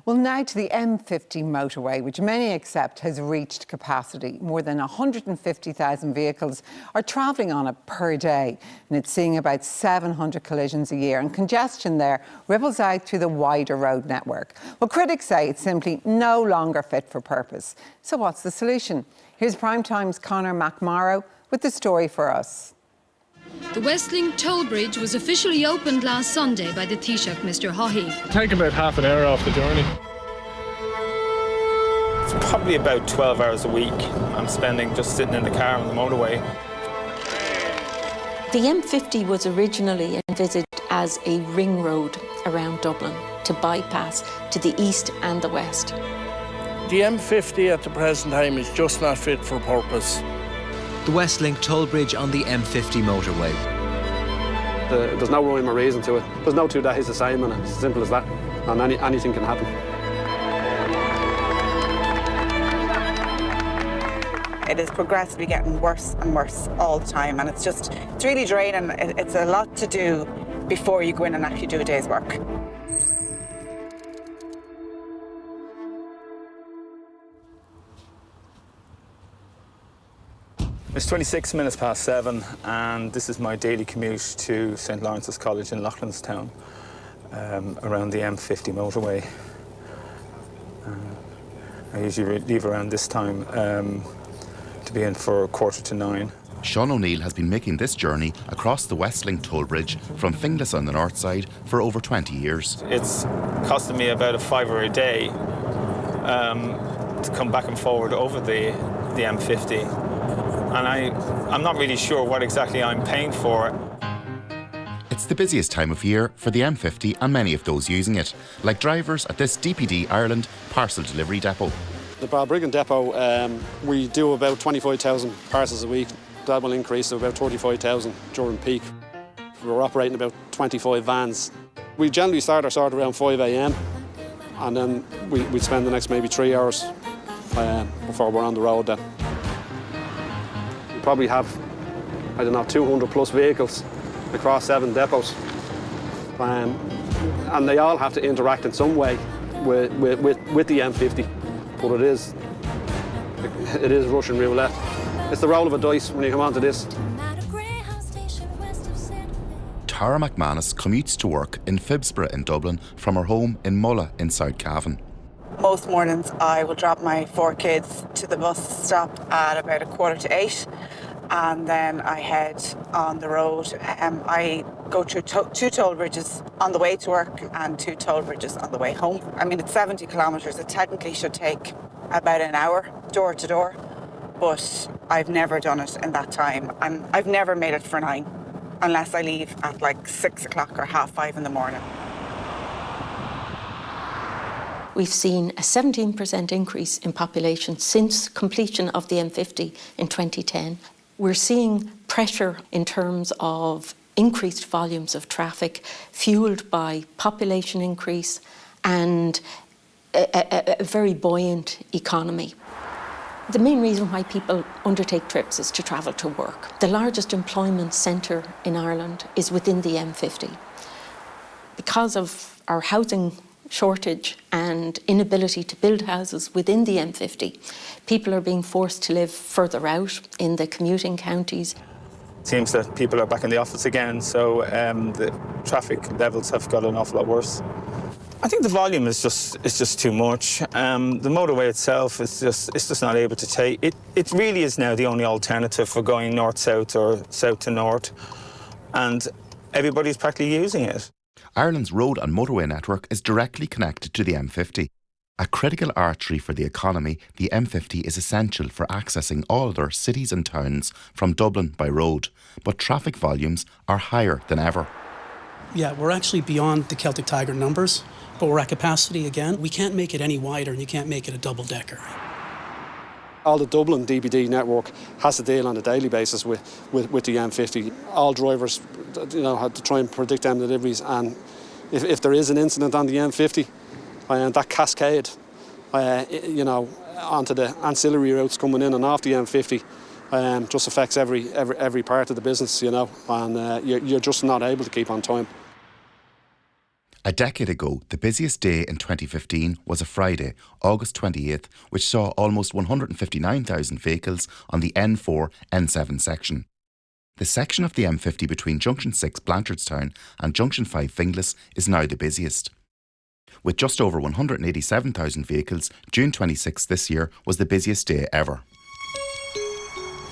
Well, now to the M50 motorway, which many accept has reached capacity. More than 150,000 vehicles are travelling on it per day, and it's seeing about 700 collisions a year. And congestion there ripples out through the wider road network. Well, critics say it's simply no longer fit for purpose. So what's the solution? Here's Primetime's Conor McMorrow with the story for us. The Westlink toll bridge was officially opened last Sunday by the Taoiseach, Mr. Haughey. Take about half an hour off the journey. It's probably about 12 hours a week I'm spending just sitting in the car on the motorway. The M50 was originally envisaged as a ring road around Dublin to bypass to the east and the west. The M50 at the present time is just not fit for purpose. The Westlink toll bridge on the M50 motorway. There's no rhyme or reason to it. There's no two days the same, and it's as simple as that. And anything can happen. It is progressively getting worse and worse all the time, and it's really draining. It's a lot to do before you go in and actually do a day's work. It's 26 minutes past 7, and this is my daily commute to St. Lawrence's College in Loughlinstown, around the M50 motorway. I usually leave around this time to be in for 8:45. Sean O'Neill has been making this journey across the Westlink toll bridge from Finglas on the north side for over 20 years. It's costing me about a £5 a day to come back and forward over the M50. And I'm not really sure what exactly I'm paying for. It's the busiest time of year for the M50 and many of those using it, like drivers at this DPD Ireland parcel delivery depot. The Balbriggan depot, we do about 25,000 parcels a week. That will increase to about 35,000 during peak. We're operating about 25 vans. We generally start our sort around 5 a.m. and then we spend the next maybe 3 hours before we're on the road then. Probably have, 200 plus vehicles across 7 depots. And they all have to interact in some way with the M50. But it is Russian roulette. It's the roll of a dice when you come onto this. Tara McManus commutes to work in Phibsborough in Dublin from her home in Mulla in South Cavan. Most mornings I will drop my 4 kids to the bus stop at about 7:45, and then I head on the road. I go through 2 toll bridges on the way to work and 2 toll bridges on the way home. I mean, it's 70 kilometres. It technically should take about an hour door to door, but I've never done it in that time. I've never made it for 9 unless I leave at like 6 o'clock or 5:30 in the morning. We've seen a 17% increase in population since completion of the M50 in 2010. We're seeing pressure in terms of increased volumes of traffic fueled by population increase and a very buoyant economy. The main reason why people undertake trips is to travel to work. The largest employment centre in Ireland is within the M50. Because of our housing shortage and inability to build houses within the M50, people are being forced to live further out in the commuting counties. It seems that people are back in the office again, so the traffic levels have got an awful lot worse. I think the volume is just too much. The motorway itself is just not able to take it. It really is now the only alternative for going north-south or south to north, and everybody's practically using it. Ireland's road and motorway network is directly connected to the M50. A critical artery for the economy, the M50 is essential for accessing all other cities and towns from Dublin by road, but traffic volumes are higher than ever. Yeah, we're actually beyond the Celtic Tiger numbers, but we're at capacity again. We can't make it any wider, and you can't make it a double-decker. All the Dublin DPD network has to deal on a daily basis with the M50. All drivers, have to try and predict them deliveries, and if there is an incident on the M50, that cascade, onto the ancillary routes coming in and off the M50, just affects every part of the business, and you're just not able to keep on time. A decade ago, the busiest day in 2015 was a Friday, August 28th, which saw almost 159,000 vehicles on the N4-N7 section. The section of the M50 between Junction 6 Blanchardstown and Junction 5 Finglas is now the busiest. With just over 187,000 vehicles, June 26 this year was the busiest day ever.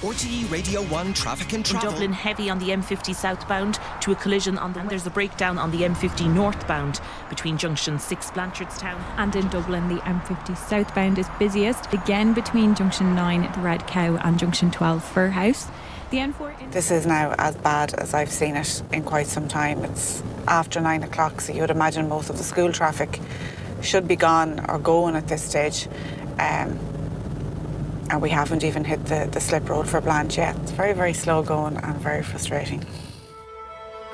RTE Radio 1 traffic and travel. In Dublin, heavy on the M50 southbound to a collision on the... There's a breakdown on the M50 northbound between Junction 6 Blanchardstown. And in Dublin, the M50 southbound is busiest, again between Junction 9 the Red Cow and Junction 12 Furhouse. The N4... This is now as bad as I've seen it in quite some time. It's after 9 o'clock, so you would imagine most of the school traffic should be gone or going at this stage. And we haven't even hit the slip road for Blanche yet. It's very, very slow going and very frustrating.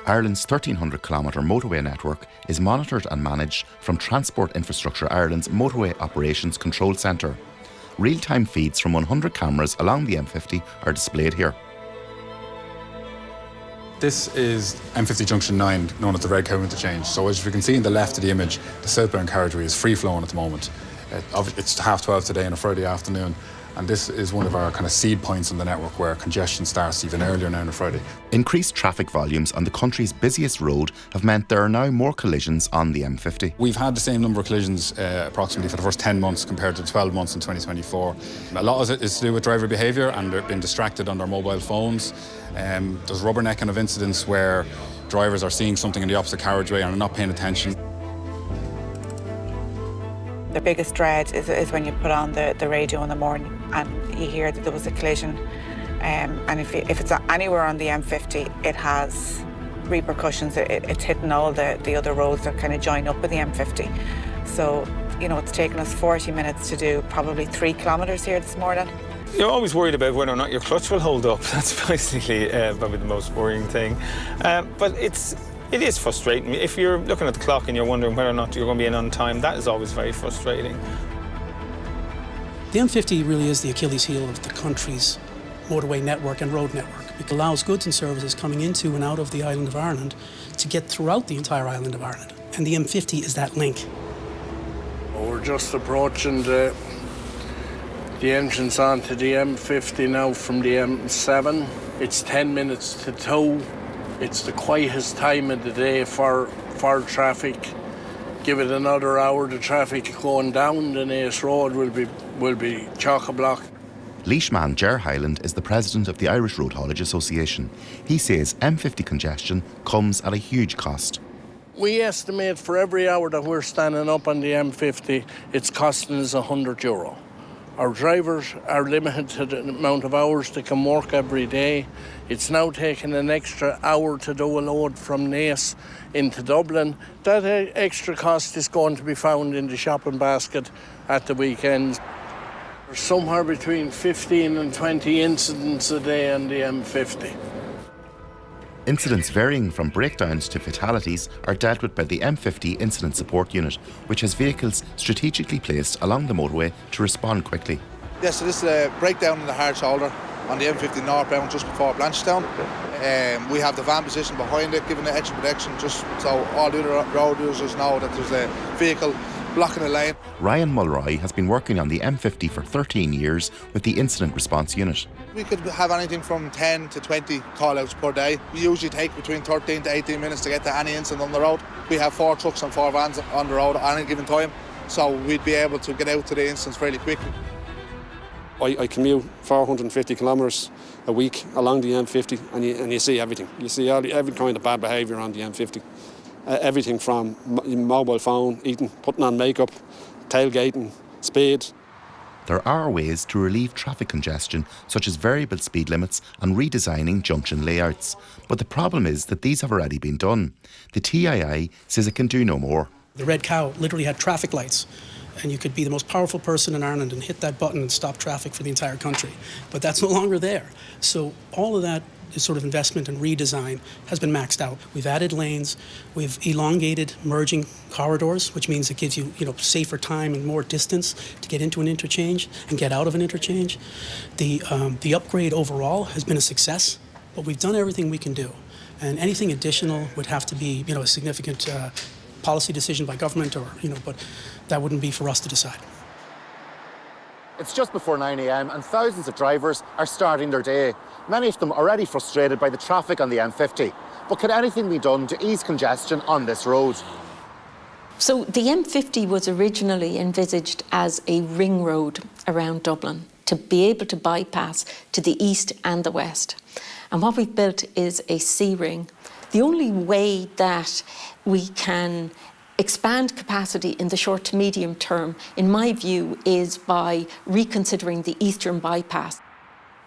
Ireland's 1,300-kilometre motorway network is monitored and managed from Transport Infrastructure Ireland's Motorway Operations Control Centre. Real-time feeds from 100 cameras along the M50 are displayed here. This is M50 Junction 9, known as the Red Cow interchange. So as you can see in the left of the image, the southbound carriageway is free-flowing at the moment. It's 12:30 today on a Friday afternoon. And this is one of our kind of seed points on the network where congestion starts even earlier now on a Friday. Increased traffic volumes on the country's busiest road have meant there are now more collisions on the M50. We've had the same number of collisions approximately for the first 10 months compared to 12 months in 2024. A lot of it is to do with driver behaviour and they're being distracted on their mobile phones. There's rubbernecking of incidents where drivers are seeing something in the opposite carriageway and are not paying attention. The biggest dread is when you put on the radio in the morning and you hear that there was a collision. And if it's anywhere on the M50, it has repercussions. It's hitting all the other roads that kind of join up with the M50. So, you know, it's taken us 40 minutes to do probably 3 kilometres here this morning. You're always worried about whether or not your clutch will hold up. That's basically probably the most worrying thing. But it is frustrating. If you're looking at the clock and you're wondering whether or not you're going to be in on time, that is always very frustrating. The M50 really is the Achilles heel of the country's motorway network and road network. It allows goods and services coming into and out of the island of Ireland to get throughout the entire island of Ireland. And the M50 is that link. We're just approaching the entrance onto the M50 now from the M7. It's 10 minutes to 2. It's the quietest time of the day for traffic. Give it another hour, the traffic going down the Naas Road will be chock-a-block. Leishman Ger Hyland is the president of the Irish Road Haulage Association. He says M50 congestion comes at a huge cost. We estimate for every hour that we're standing up on the M50, it's costing us €100. Our drivers are limited to the amount of hours they can work every day. It's now taking an extra hour to do a load from Naas into Dublin. That extra cost is going to be found in the shopping basket at the weekends. There's somewhere between 15 and 20 incidents a day on the M50. Incidents varying from breakdowns to fatalities are dealt with by the M50 Incident Support Unit, which has vehicles strategically placed along the motorway to respond quickly. Yes, so this is a breakdown in the hard shoulder on the M50 northbound just before Blanchardstown. We have the van position behind it, giving it extra protection just so all the other road users know that there's a vehicle blocking the lane. Ryan Mulroy has been working on the M50 for 13 years with the Incident Response Unit. We could have anything from 10 to 20 call-outs per day. We usually take between 13 to 18 minutes to get to any incident on the road. We have 4 trucks and 4 vans on the road at any given time, so we'd be able to get out to the incidents fairly quickly. I commute 450 kilometres a week along the M50 and you see everything. You see every kind of bad behaviour on the M50. Everything from mobile phone, eating, putting on makeup, tailgating, speed. There are ways to relieve traffic congestion, such as variable speed limits and redesigning junction layouts. But the problem is that these have already been done. The TII says it can do no more. The Red Cow literally had traffic lights, and you could be the most powerful person in Ireland and hit that button and stop traffic for the entire country. But that's no longer there. So all of that sort of investment and redesign has been maxed out. We've added lanes, we've elongated merging corridors, which means it gives you, safer time and more distance to get into an interchange and get out of an interchange. The upgrade overall has been a success, but we've done everything we can do. And anything additional would have to be, a significant policy decision by government, or but that wouldn't be for us to decide. It's just before 9 a.m. and thousands of drivers are starting their day. Many of them already frustrated by the traffic on the M50. But could anything be done to ease congestion on this road? So the M50 was originally envisaged as a ring road around Dublin to be able to bypass to the east and the west. And what we've built is a C-ring. The only way that we can expand capacity in the short to medium term, in my view, is by reconsidering the eastern bypass.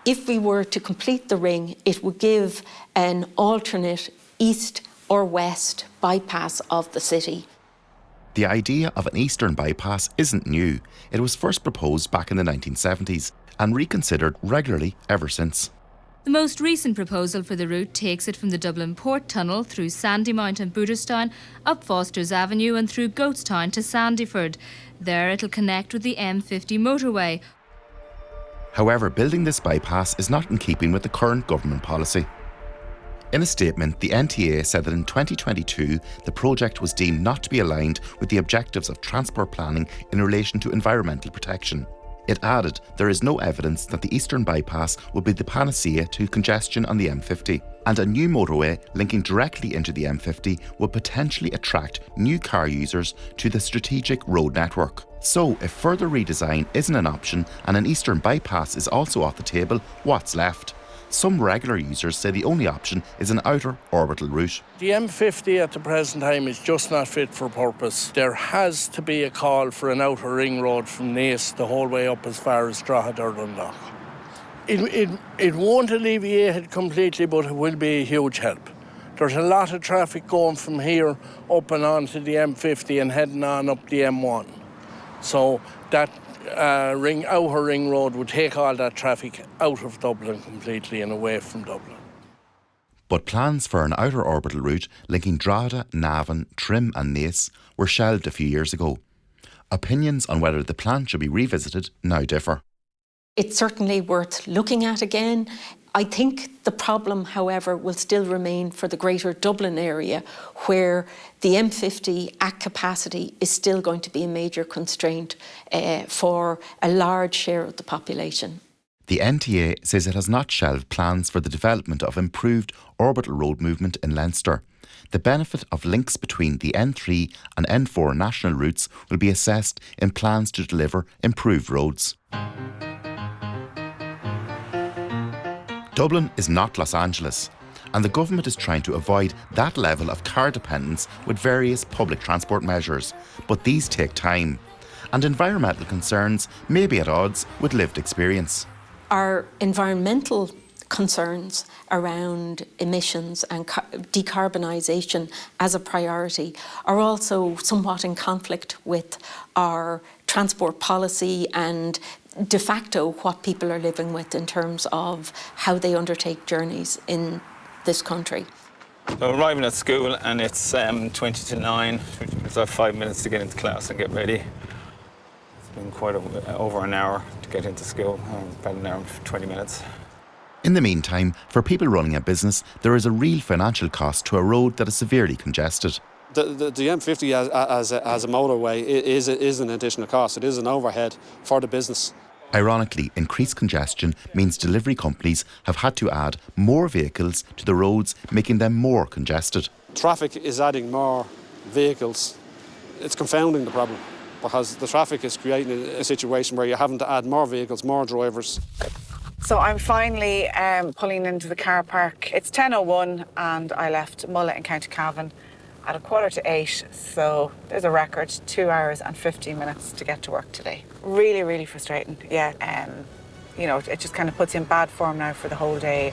If we were to complete the ring, it would give an alternate east or west bypass of the city. The idea of an eastern bypass isn't new. It was first proposed back in the 1970s and reconsidered regularly ever since. The most recent proposal for the route takes it from the Dublin Port Tunnel through Sandymount and Booterstown, up Foster's Avenue and through Goatstown to Sandyford. There it'll connect with the M50 motorway. However, building this bypass is not in keeping with the current government policy. In a statement, the NTA said that in 2022, the project was deemed not to be aligned with the objectives of transport planning in relation to environmental protection. It added there is no evidence that the eastern bypass would be the panacea to congestion on the M50, and a new motorway linking directly into the M50 would potentially attract new car users to the strategic road network. So, if further redesign isn't an option and an eastern bypass is also off the table, what's left? Some regular users say the only option is an outer orbital route. The M50 at the present time is just not fit for purpose. There has to be a call for an outer ring road from Naas the whole way up as far as Drogheda or Dundalk. It won't alleviate it completely, but it will be a huge help. There's a lot of traffic going from here up and on to the M50 and heading on up the M1. So that outer ring road would take all that traffic out of Dublin completely and away from Dublin. But plans for an outer orbital route linking Drogheda, Navan, Trim and Naas were shelved a few years ago. Opinions on whether the plan should be revisited now differ. It's certainly worth looking at again. I think the problem, however, will still remain for the greater Dublin area, where the M50 at capacity is still going to be a major constraint for a large share of the population. The NTA says it has not shelved plans for the development of improved orbital road movement in Leinster. The benefit of links between the N3 and N4 national routes will be assessed in plans to deliver improved roads. Dublin is not Los Angeles, and the government is trying to avoid that level of car dependence with various public transport measures. But these take time, and environmental concerns may be at odds with lived experience. Our environmental concerns around emissions and decarbonisation as a priority are also somewhat in conflict with our transport policy and de facto what people are living with in terms of how they undertake journeys in this country. So arriving at school and it's 20 to 9, which means I have 5 minutes to get into class and get ready. It's been quite over an hour to get into school, about an hour and 20 minutes. In the meantime, for people running a business, there is a real financial cost to a road that is severely congested. The M50 as a motorway is an additional cost. It is an overhead for the business. Ironically, increased congestion means delivery companies have had to add more vehicles to the roads, making them more congested. Traffic is adding more vehicles. It's confounding the problem because the traffic is creating a situation where you're having to add more vehicles, more drivers. So I'm finally pulling into the car park. It's 10:01 and I left Mulla in County Cavan at 7:45, so there's a record 2 hours and 15 minutes to get to work today. Really, really frustrating, yeah. It just kind of puts you in bad form now for the whole day.